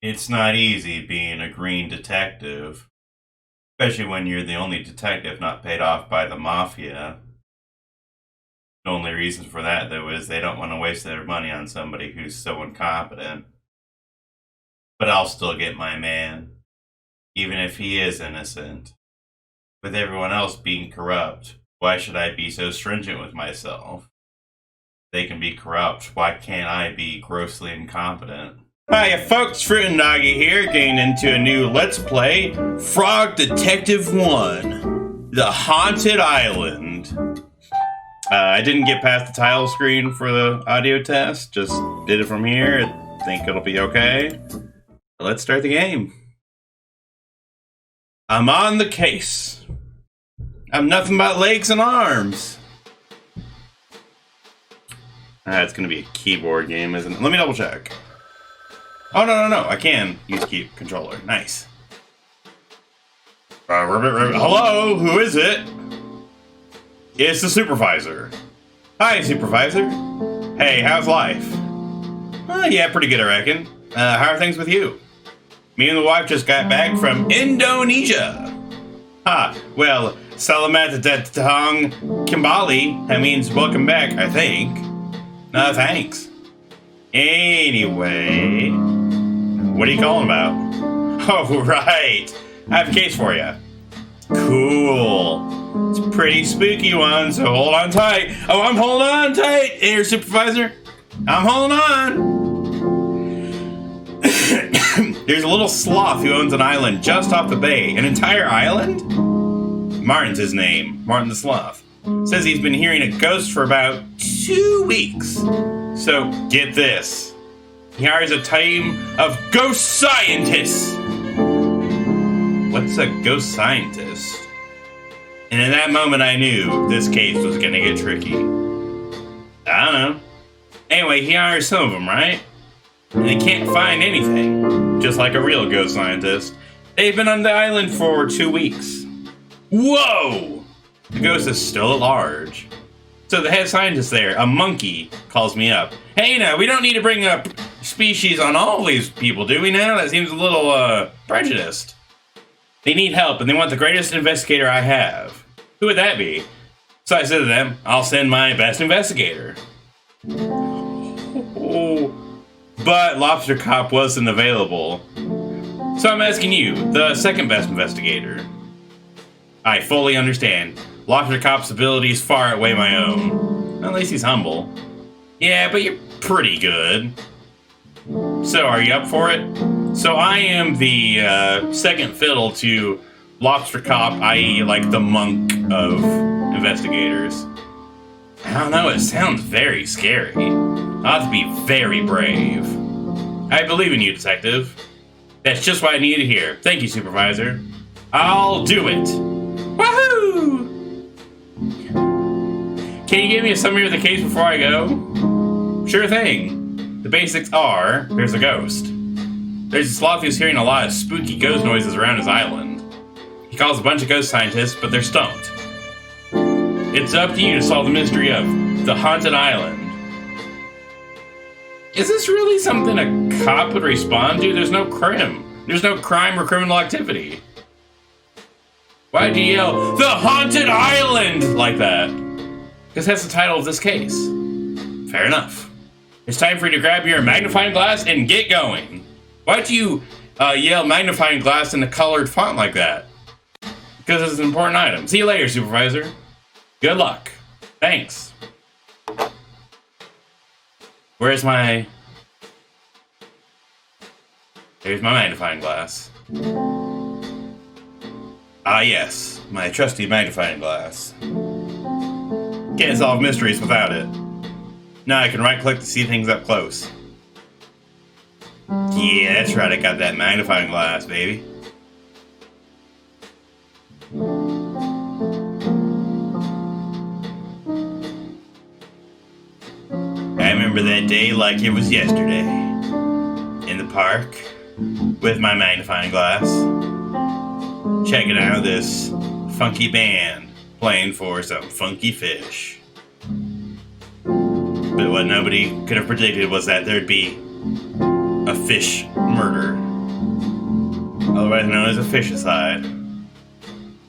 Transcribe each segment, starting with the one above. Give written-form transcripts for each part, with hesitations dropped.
It's not easy being a green detective, especially when you're the only detective not paid off by the mafia. The only reason for that, though, is they don't want to waste their money on somebody who's so incompetent. But I'll still get my man, even if he is innocent. With everyone else being corrupt, why should I be so stringent with myself? They can be corrupt, why can't I be grossly incompetent? Hiya folks, Fruit and Nagi here, getting into a new Let's Play, Frog Detective 1, The Haunted Island. I didn't get past the title screen for the audio test, just did it from here. I think it'll be okay. Let's start the game. I'm on the case. I'm nothing but legs and arms. It's gonna be a keyboard game, isn't it? Let me double check. Oh, no. I can use key controller. Nice. Hello, who is it? It's the supervisor. Hi, supervisor. Hey, how's life? Yeah, pretty good, I reckon. How are things with you? Me and the wife just got back from Indonesia. Well, Salamat Datang Kembali. That means welcome back, I think. No, thanks. Anyway, what are you calling about? Oh, right. I have a case for you. Cool. It's a pretty spooky one, so hold on tight. Oh, I'm holding on tight, here, supervisor. I'm holding on. There's a little sloth who owns an island just off the bay. An entire island? Martin's his name. Martin the Sloth. Says he's been hearing a ghost for about 2 weeks. So, get this. He hires a team of ghost scientists. What's a ghost scientist? And in that moment I knew this case was gonna get tricky. I don't know. Anyway, he hires some of them, right? And they can't find anything. Just like a real ghost scientist. They've been on the island for 2 weeks. Whoa! The ghost is still at large. So the head scientist there, a monkey, calls me up. Hey now, we don't need to bring up species on all these people, do we now? That seems a little, prejudiced. They need help, and they want the greatest investigator I have. Who would that be? So I said to them, I'll send my best investigator. Oh, but Lobster Cop wasn't available. So I'm asking you, the second best investigator. I fully understand. Lobster Cop's abilities far outweigh my own. At least he's humble. Yeah, but you're pretty good. So, are you up for it? So I am the second fiddle to Lobster Cop, i.e. like the monk of investigators. I don't know, it sounds very scary. I'll have to be very brave. I believe in you, detective. That's just what I needed to hear. Thank you, supervisor. I'll do it. Woohoo! Can you give me a summary of the case before I go? Sure thing. The basics are, there's a ghost. There's a sloth who's hearing a lot of spooky ghost noises around his island. He calls a bunch of ghost scientists, but they're stumped. It's up to you to solve the mystery of the haunted island. Is this really something a cop would respond to? There's no crime. There's no crime or criminal activity. Why'd you yell, the haunted island, like that? Because that's the title of this case. Fair enough. It's time for you to grab your magnifying glass and get going. Why'd you yell magnifying glass in a colored font like that? Because it's an important item. See you later, supervisor. Good luck. Thanks. Where's my... There's my magnifying glass. Ah yes, my trusty magnifying glass. Can't solve mysteries without it. Now I can right-click to see things up close. Yeah, that's right, I got that magnifying glass, baby. I remember that day like it was yesterday. In the park, with my magnifying glass. Checking out this funky band playing for some funky fish. But what nobody could have predicted was that there'd be a fish murder. otherwise known as a fishicide.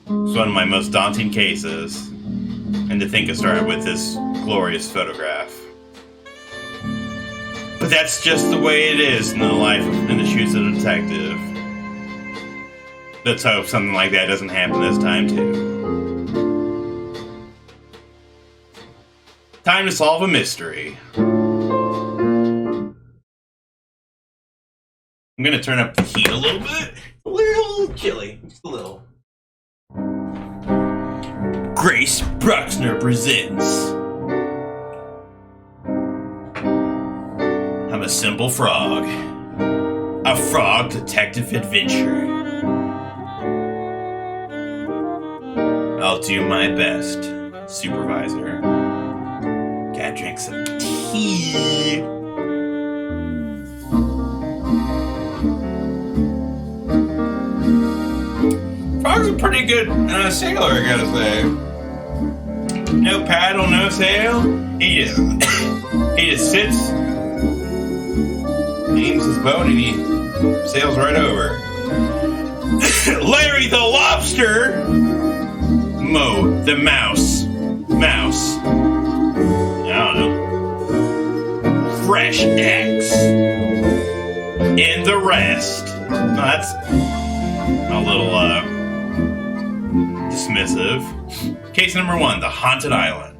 It's one of my most daunting cases, and to think it started with this glorious photograph. But that's just the way it is in the life in the shoes of a detective. Let's hope something like that doesn't happen this time, too. Time to solve a mystery. I'm gonna turn up the heat a little bit. A little chilly. Just a little. Grace Bruxner presents I'm a Simple Frog. A frog detective adventure. I'll do my best, supervisor. Gotta drink some tea. Frog's a pretty good sailor, I gotta say. No paddle, no sail. He just sits, aims his boat, and he sails right over. Larry the lobster. Mo the mouse. I don't know. Fresh eggs. And the rest. Oh, that's a little dismissive. Case number 1, the haunted island.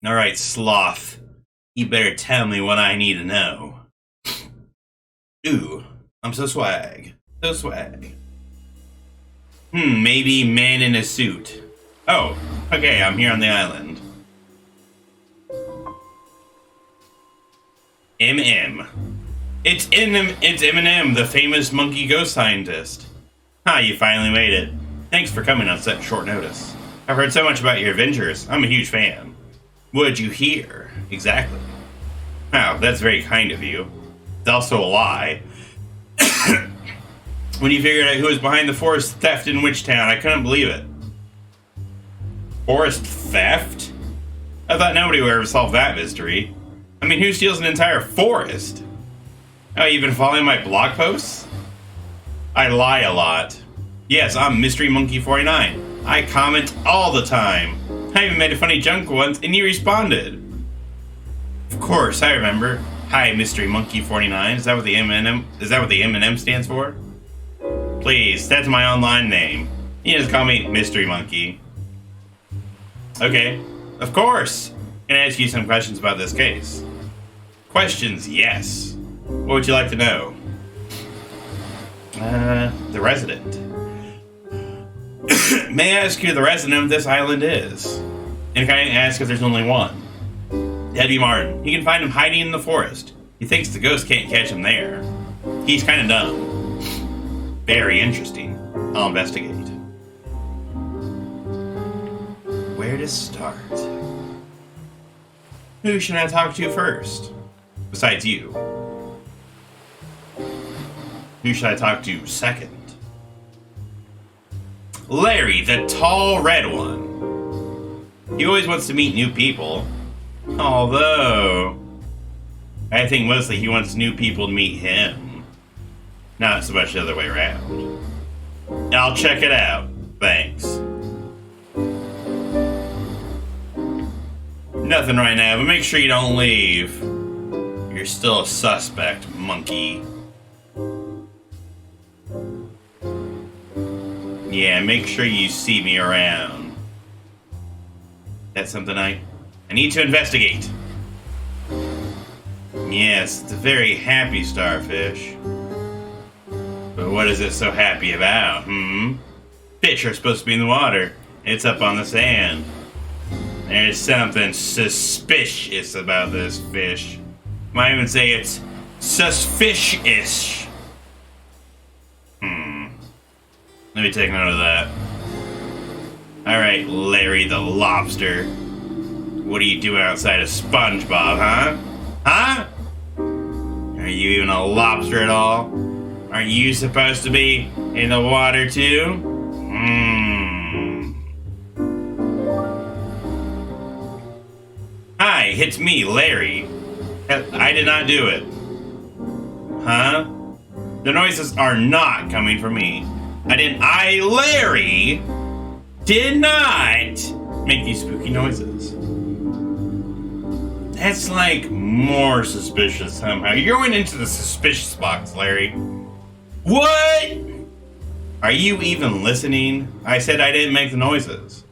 Alright, sloth. You better tell me what I need to know. Ooh, I'm so swag. So swag. Maybe man in a suit. Oh, okay, I'm here on the island. M. It's Eminem, the famous monkey ghost scientist. You finally made it. Thanks for coming on such short notice. I've heard so much about your adventures. I'm a huge fan. What did you hear? Exactly. Wow, that's very kind of you. It's also a lie. When you figured out who was behind the forest theft in Witchtown, I couldn't believe it. Forest theft? I thought nobody would ever solve that mystery. I mean, who steals an entire forest? Oh, you've been following my blog posts? I lie a lot. Yes, I'm Mystery Monkey 49. I comment all the time. I even made a funny joke once, and you responded. Of course, I remember. Hi, Mystery Monkey 49. Is that what the M&M stands for? Please, that's my online name. You just call me Mystery Monkey. Okay, of course. Can I ask you some questions about this case? Questions, yes. What would you like to know? The resident. May I ask who the resident of this island is? And can I ask if there's only one? That'd be Martin. You can find him hiding in the forest. He thinks the ghost can't catch him there. He's kind of dumb. Very interesting. I'll investigate. Where to start? Who should I talk to first? Besides you. Who should I talk to second? Larry, the tall red one. He always wants to meet new people. Although, I think mostly he wants new people to meet him. Not so much the other way around. I'll check it out. Thanks. Nothing right now, but make sure you don't leave. You're still a suspect, monkey. Yeah, make sure you see me around. That's something I need to investigate. Yes, it's a very happy starfish. But what is it so happy about, Fish are supposed to be in the water. It's up on the sand. There's something suspicious about this fish. Might even say it's suspicious. Let me take note of that. Alright, Larry the lobster. What are you doing outside of SpongeBob, huh? Huh? Are you even a lobster at all? Aren't you supposed to be in the water too? Hi, it's me, Larry. I did not do it. Huh? The noises are not coming from me. Larry, did not make these spooky noises. That's like more suspicious somehow. You're going into the suspicious box, Larry. What? Are you even listening? I said I didn't make the noises.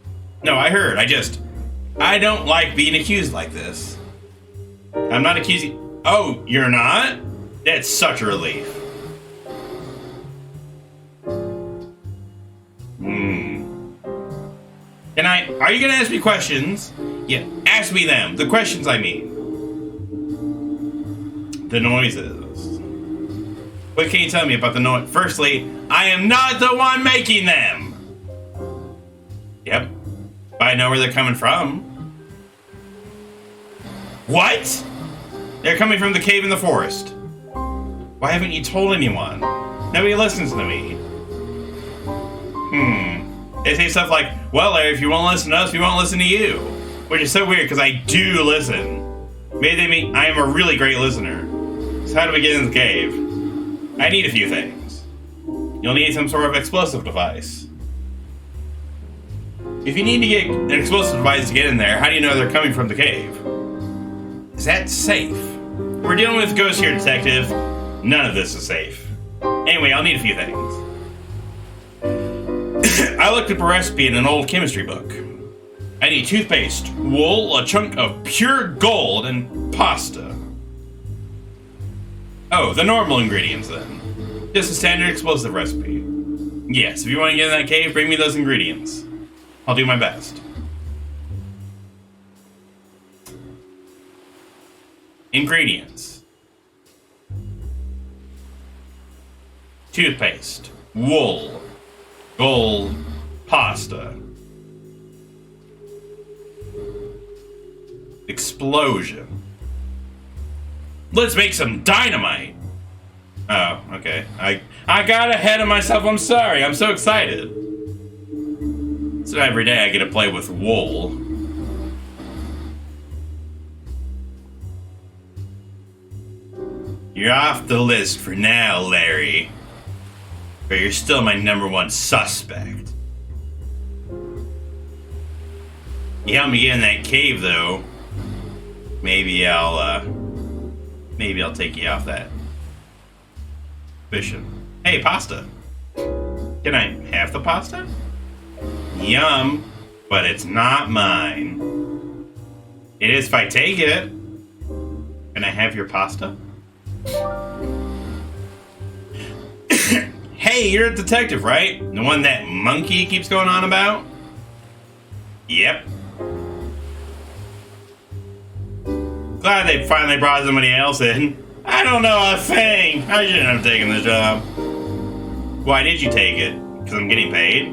No, I heard. I don't like being accused like this. I'm not accusing. Oh, you're not? That's such a relief. Are you gonna ask me questions? Yeah, ask me them. The questions I mean. The noises. What can you tell me about the noise? Firstly, I am not the one making them. Yep. But I know where they're coming from. What? They're coming from the cave in the forest. Why haven't you told anyone? Nobody listens to me. They say stuff like, well, Larry, if you won't listen to us, we won't listen to you. Which is so weird, because I do listen. Maybe they mean I am a really great listener. So how do we get in the cave? I need a few things. You'll need some sort of explosive device. If you need to get an explosive device to get in there, how do you know they're coming from the cave? Is that safe? We're dealing with ghosts here, detective. None of this is safe. Anyway, I'll need a few things. I looked up a recipe in an old chemistry book. I need toothpaste, wool, a chunk of pure gold, and pasta. Oh, the normal ingredients then. Just a standard explosive recipe. Yes, if you want to get in that cave, bring me those ingredients. I'll do my best. Ingredients. Toothpaste, wool, gold, pasta. Explosion. Let's make some dynamite. Oh, okay. I got ahead of myself. I'm sorry. I'm so excited. So every day I get to play with wool. You're off the list for now, Larry. But you're still my #1 suspect. You helped me get in that cave, though. Maybe I'll take you off that suspicion. Hey, pasta. Can I have the pasta? Yum, but it's not mine. It is if I take it. Can I have your pasta? Hey, you're a detective, right? The one that monkey keeps going on about? Yep. Glad they finally brought somebody else in. I don't know a thing. I shouldn't have taken the job. Why did you take it? Because I'm getting paid?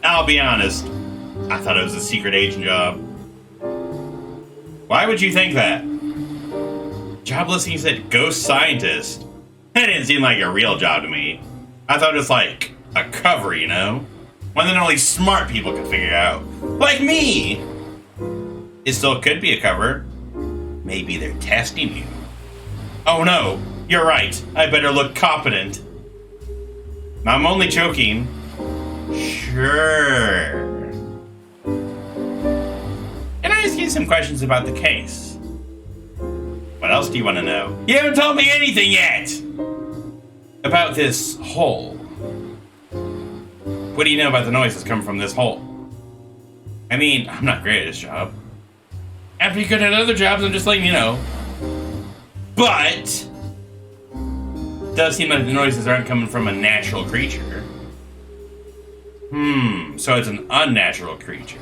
I'll be honest. I thought it was a secret agent job. Why would you think that? Job listing said ghost scientist. That didn't seem like a real job to me. I thought it was like a cover, you know? One that only smart people could figure out. Like me! It still could be a cover. Maybe they're testing you. Oh no, you're right. I better look competent. I'm only joking. Sure. Can I ask you some questions about the case? What else do you want to know? You haven't told me anything yet! About this hole. What do you know about the noises coming from this hole? I mean, I'm not great at this job. I'm pretty good at other jobs, I'm just letting you know. But it does seem like the noises aren't coming from a natural creature. So it's an unnatural creature.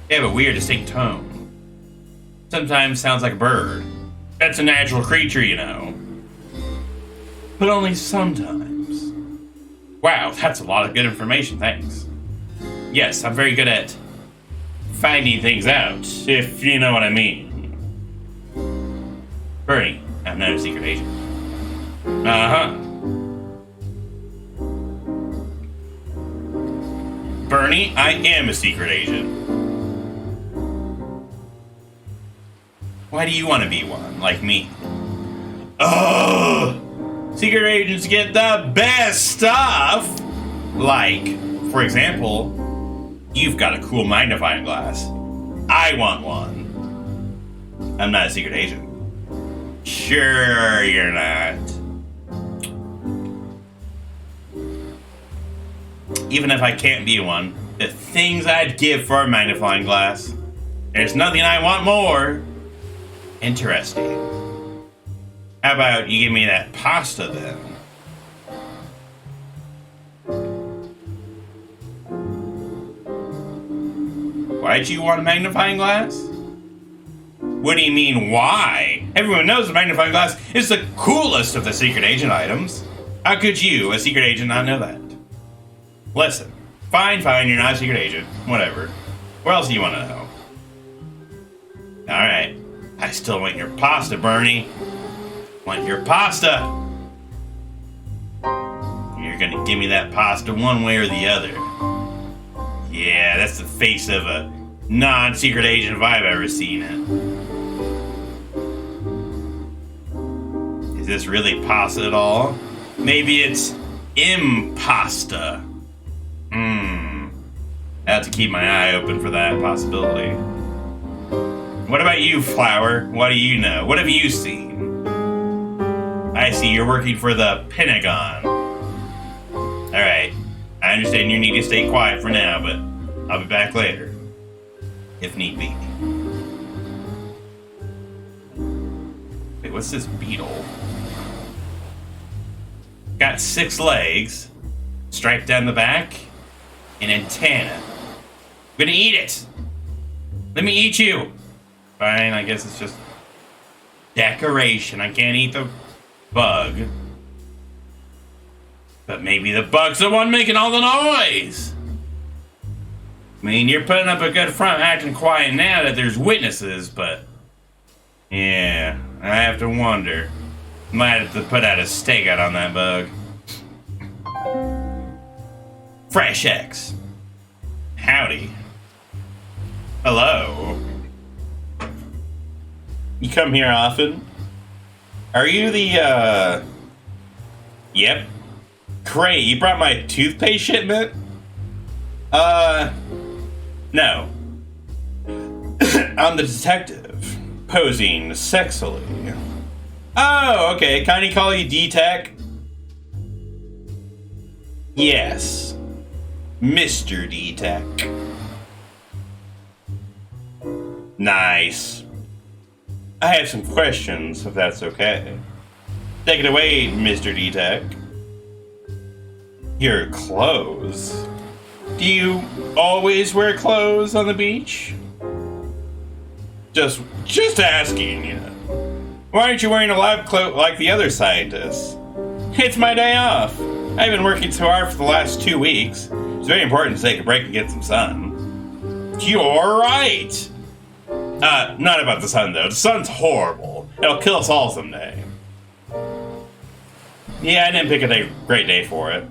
They have a weird, distinct tone. Sometimes sounds like a bird. That's a natural creature, you know. But only sometimes. Wow, that's a lot of good information, thanks. Yes, I'm very good at finding things out, if you know what I mean. Bernie, I'm not a secret agent. Uh-huh. Bernie, I am a secret agent. Why do you want to be one, like me? Oh! Secret agents get the best stuff! Like, for example, you've got a cool magnifying glass. I want one. I'm not a secret agent. Sure you're not. Even if I can't be one, the things I'd give for a magnifying glass, there's nothing I want more. Interesting. How about you give me that pasta then? Why'd you want a magnifying glass? What do you mean, why? Everyone knows the magnifying glass is the coolest of the secret agent items. How could you, a secret agent, not know that? Listen, fine, you're not a secret agent. Whatever. What else do you want to know? Alright. I still want your pasta, Bernie. Want your pasta. You're gonna give me that pasta one way or the other. Yeah, that's the face of a non-secret agent if I've ever seen it. Is this really pasta at all? Maybe it's impasta. I have to keep my eye open for that possibility. What about you, Flower? What do you know? What have you seen? I see you're working for the Pentagon. Alright, I understand you need to stay quiet for now, but I'll be back later, if need be. Wait, what's this beetle? Got 6 legs, striped down the back, an antenna. I'm gonna eat it! Let me eat you! Fine, I guess it's just decoration. I can't eat the bug. But maybe the bug's the one making all the noise! I mean, you're putting up a good front, acting quiet now that there's witnesses, but... yeah, I have to wonder. Might have to put out a stakeout on that bug. Fresh X. Howdy. Hello. You come here often? Are you the, Yep. Great, you brought my toothpaste shipment? No. I'm the detective, posing sexily. Oh, okay, can I call you D-Tech? Yes. Mr. D-Tech. Nice. I have some questions, if that's okay. Take it away, Mr. D-Tech. Your clothes. Do you always wear clothes on the beach? Just asking, you know. Why aren't you wearing a lab coat like the other scientists? It's my day off. I've been working so hard for the last 2 weeks. It's very important to take a break and get some sun. You're right. Not about the sun, though. The sun's horrible. It'll kill us all someday. Yeah, I didn't pick a great day for it.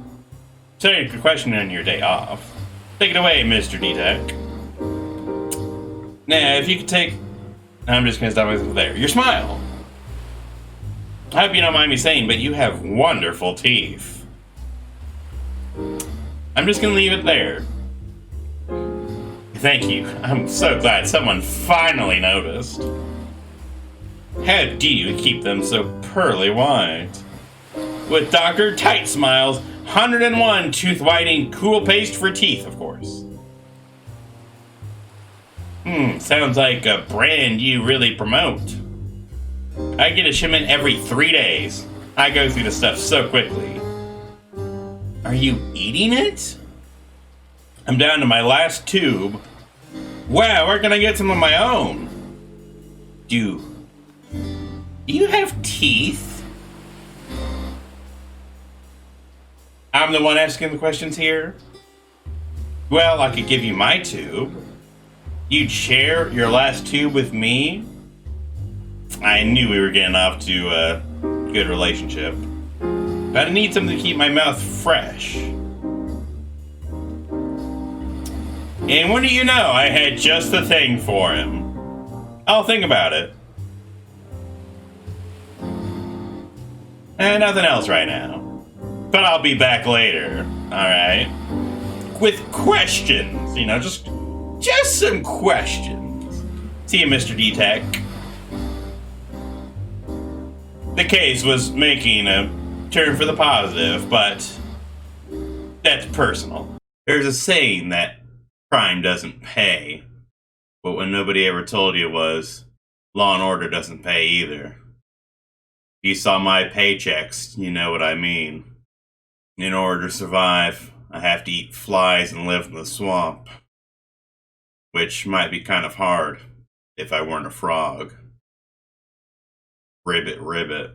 So you could question on your day off. Take it away, Mr. D-Tech. Now, if you could take... I'm just gonna stop myself there. Your smile. I hope you don't mind me saying, but you have wonderful teeth. I'm just gonna leave it there. Thank you. I'm so glad someone finally noticed. How do you keep them so pearly white? With Dr. Tight Smiles 101 tooth whitening cool paste for teeth, of course. Sounds like a brand you really promote. I get a shipment every 3 days. I go through the stuff so quickly. Are you eating it? I'm down to my last tube. Wow, where can I get some of my own? Do you have teeth? I'm the one asking the questions here. Well, I could give you my tube. You'd share your last tube with me? I knew we were getting off to a good relationship. But I need something to keep my mouth fresh. And what do you know? I had just the thing for him. I'll think about it. Nothing else right now. But I'll be back later, alright? With questions, just some questions. See you, Mr. D-Tech. The case was making a turn for the positive, but that's personal. There's a saying that crime doesn't pay, but what nobody ever told you was law and order doesn't pay either. You saw my paychecks, you know what I mean. In order to survive, I have to eat flies and live in the swamp. Which might be kind of hard if I weren't a frog. Ribbit, ribbit.